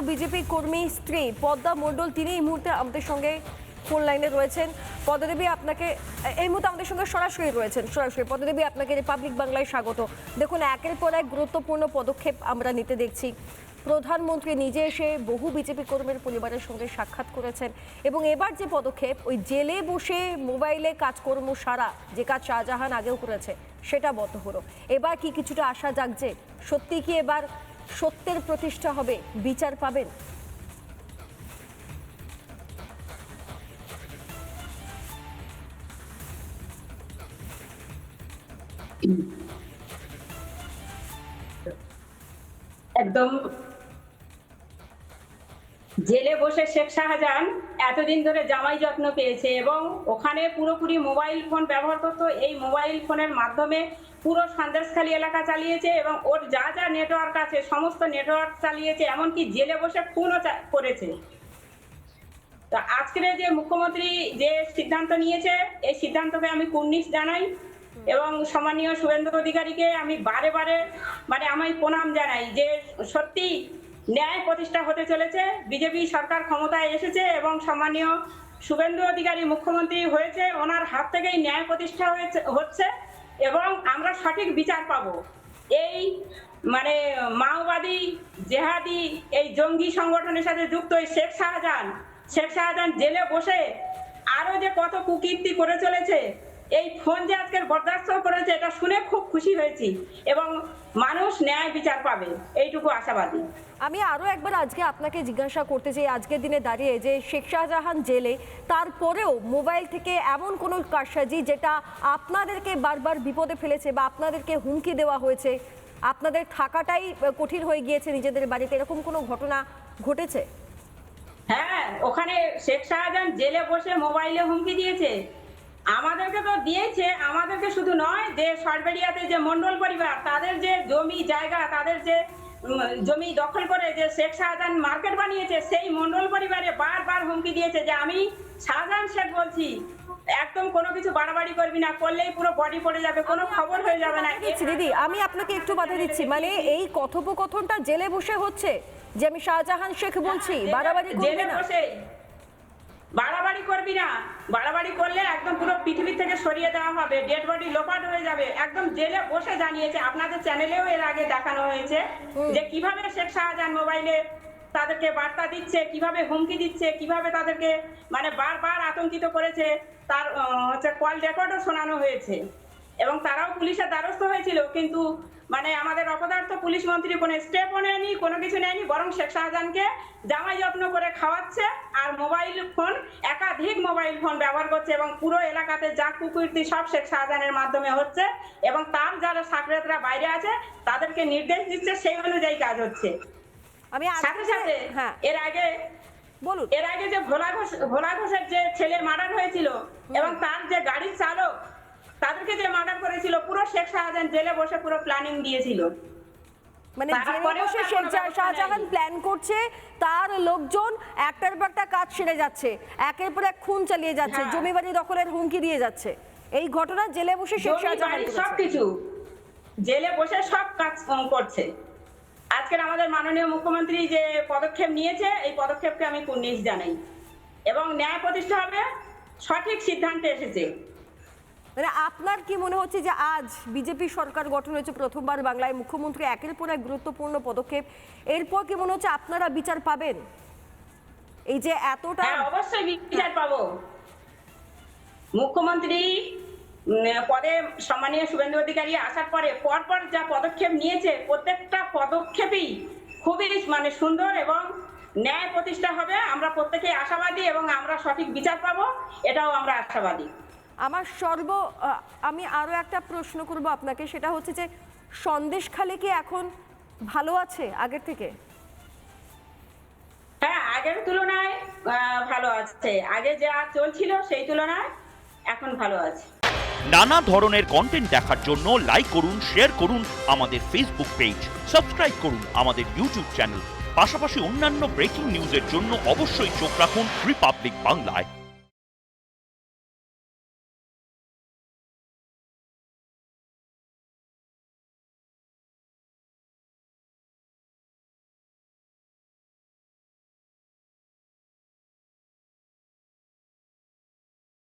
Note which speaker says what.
Speaker 1: BJP কর্মী স্ত্রী পদ্মা মণ্ডল তিনি এই মুহূর্তে আমাদের সঙ্গে ফোন লাইনে রয়েছেন। পদ্মা দেবী, আপনাকে এই মুহূর্তে আমাদের সঙ্গে সরাসরি রয়েছেন। পদ্মা দেবী, আপনাকে রিপাবলিক বাংলায় স্বাগত। দেখুন, একের পর এক গুরুত্বপূর্ণ পদক্ষেপ আমরা নিতে দেখছি। প্রধানমন্ত্রী নিজে এসে বহু বিজেপি কর্মীর পরিবারের সঙ্গে সাক্ষাৎ করেছেন এবং এবার যে পদক্ষেপ, ওই জেলে বসে মোবাইলে কাজকর্ম সারা, যে কাজ শাহজাহান আগেও করেছে সেটা বন্ধ হলো। এবার কি কিছুটা আশা জাগছে? সত্যি কি এবার সত্যের প্রতিষ্ঠা হবে, বিচার পাবেন?
Speaker 2: একদম জেলে বসে শেখ শাহজাহান এতদিন ধরে জামাই যত্ন পেয়েছে এবং ওখানে পুরোপুরি মোবাইল ফোন ব্যবহার করতো। এই মোবাইল ফোনের মাধ্যমে পুরো সন্দেশখালী এলাকা চালিয়েছে এবং ওর যা যা নেটওয়ার্ক আছে সমস্ত নেটওয়ার্ক চালিয়েছে, এমনকি জেলে বসে ফোনও করেছে। তো আজকের যে মুখ্যমন্ত্রী যে সিদ্ধান্ত নিয়েছে, এই সিদ্ধান্তকে আমি কুর্নিশ জানাই এবং সম্মানীয় শুভেন্দু অধিকারীকে আমি বারে বারে আমি প্রণাম জানাই যে সত্যি ন্যায় প্রতিষ্ঠা হতে চলেছে। বিজেপি সরকার ক্ষমতায় এসেছে এবং সম্মানীয় শুভেন্দু অধিকারী মুখ্যমন্ত্রী হয়েছে, ওনার হাত থেকেই ন্যায় প্রতিষ্ঠা হচ্ছে এবং আমরা সঠিক বিচার পাবো। এই মাওবাদী জেহাদি এই জঙ্গি সংগঠনের সাথে যুক্ত এই শেখ শাহজাহান জেলে বসে আরো যে কত কুকীর্তি করে চলেছে, এই ফোন যে আজকের বরদাস্ত করেছে, এটা শুনে খুব খুশি হয়েছি এবং মানুষ ন্যায় বিচার পাবে, এইটুকু আশাবাদী।
Speaker 1: আমি আরো একবার আজকে আপনাকে জিজ্ঞাসা করতে চাই, আজকের দিনে দাঁড়িয়ে যে শেখ শাহজাহান জেলে, তারপরেও মোবাইল থেকে এমন কোনো কারসাজি যেটা আপনাদেরকে বারবার বিপদে ফেলেছে বা আপনাদেরকে হুমকি দেওয়া হয়েছে, আপনাদের থাকাটাই কঠিন হয়ে গিয়েছে নিজেদের বাড়িতে, এরকম কোনো ঘটনা ঘটেছে?
Speaker 2: হ্যাঁ, ওখানে শেখ শাহজাহান জেলে বসে মোবাইলে হুমকি দিয়েছে। আমাদেরকে তো দিয়েছে, আমাদেরকে শুধু নয়, যে সরবেরিয়াতে যে মন্ডল পরিবার, তাদের যে জমি জায়গা, তাদের যে জমি দখল করে যে শেখ শাহজাহান মার্কেট বানিয়েছে, সেই মন্ডল পরিবারে বারবার হুমকি দিয়েছে যে আমি শাহজাহান শেখ বলছি, একদম কোনো কিছু বাড়াবাড়ি করবি না, করলেই পুরো বডি পড়ে যাবে, কোনো খবর হয়ে যাবে না।
Speaker 1: দিদি, আমি আপনাকে একটু বাধা দিচ্ছি, মানে এই কথোপকথনটা জেলে বসে হচ্ছে যে আমি শাহজাহান শেখ বলছি, বাড়াবাড়ি করবে না,
Speaker 2: বাড়াবাড়ি করবি না, বাড়াবাড়ি করলে একদম পুরো পৃথিবী থেকে সরিয়ে দেওয়া হবে, ডেড বডি লোপাট হয়ে যাবে। একদম জেলে বসে জানিয়েছে, আপনাদের চ্যানেলেও এর আগে দেখানো হয়েছে যে কিভাবে শেখ শাহজাহান মোবাইলে তাদেরকে বার্তা দিচ্ছে, কিভাবে হুমকি দিচ্ছে, কিভাবে তাদেরকে বারবার আতঙ্কিত করেছে, তার কল রেকর্ডও শোনানো হয়েছে এবং তারাও পুলিশের দ্বারস্থ হয়েছিল। কিন্তু আমাদের অপদার্থ পুলিশ মন্ত্রী কোনো স্টেপও নেয়নি, কোনো কিছু নেয়নি, বরং শেখ শাহজাহানকে জামাই যত্ন করে খাওয়াচ্ছে আর মোবাইল ফোন, একাধিক মোবাইল ফোন ব্যবহার করছে এবং পুরো এলাকাতে যা কুকীর্তি সব শেখ শাহজাহানের মাধ্যমে হচ্ছে এবং তার যারা সাকরেতরা বাইরে আছে তাদেরকে নির্দেশ দিচ্ছে, সেই অনুযায়ী কাজ হচ্ছে।
Speaker 1: আমি
Speaker 2: সাথে সাথে এর আগে যে ভোলা ঘোষের যে ছেলে মার্ডার হয়েছিল এবং তার যে গাড়ির চালক, তাদেরকে যে মার্ডার করেছিল, পুরো শেখ শাহজাহান জেলে বসে পুরো প্ল্যানিং দিয়েছিল।
Speaker 1: শেখ শাহজাহান প্ল্যান করছে, তার লোকজন একটার পর একটা কাজ সেরে যাচ্ছে, একের পর এক খুন চালিয়ে যাচ্ছে, জমি বাড়ি দখলের হুমকি দিয়ে যাচ্ছে। এই ঘটনা জেলে বসে শেখ শাহজাহান
Speaker 2: সবকিছু জেলে বসে সব কাজ করছে। আজকের আমাদের মাননীয় মুখ্যমন্ত্রী যে পদক্ষেপ নিয়েছে, এই পদক্ষেপকে আমি কুর্নিশ জানাই এবং ন্যায় প্রতিষ্ঠা হবে, সঠিক সিদ্ধান্তে এসেছে।
Speaker 1: আপনার কি মনে হচ্ছে যে আজ বিজেপি সরকার গঠন হয়েছে প্রথমবার বাংলায়, মুখ্যমন্ত্রী একের পর এক গুরুত্বপূর্ণ পদক্ষেপ, এরপর কি মনে হচ্ছে আপনারা বিচার পাবেন? এই যে এতটা,
Speaker 2: অবশ্যই বিচার পাবো। মুখ্যমন্ত্রী পদে সম্মানীয় শুভেন্দু অধিকারী আসার পরে পরপর যা পদক্ষেপ নিয়েছে, প্রত্যেকটা পদক্ষেপই খুবই সুন্দর এবং ন্যায় প্রতিষ্ঠা হবে। আমরা প্রত্যেকেই আশাবাদী এবং আমরা সঠিক বিচার পাবো, এটাও আমরা আশাবাদী।
Speaker 1: আমি আরো একটা প্রশ্ন করব আপনাকে, সেটা হচ্ছে যে সন্দেশখালী কি এখন ভালো আছে আগের থেকে?
Speaker 2: হ্যাঁ, আগের তুলনায় ভালো আছে, আগে যা চলছিল সেই তুলনায় এখন ভালো আছে।
Speaker 3: নানা ধরনের কন্টেন্ট দেখার জন্য লাইক করুন, শেয়ার করুন আমাদের ফেসবুক পেজ, সাবস্ক্রাইব করুন আমাদের ইউটিউব চ্যানেল, পাশাপাশি অন্যান্য ব্রেকিং নিউজের জন্য অবশ্যই চোখ রাখুন রিপাবলিক বাংলায়।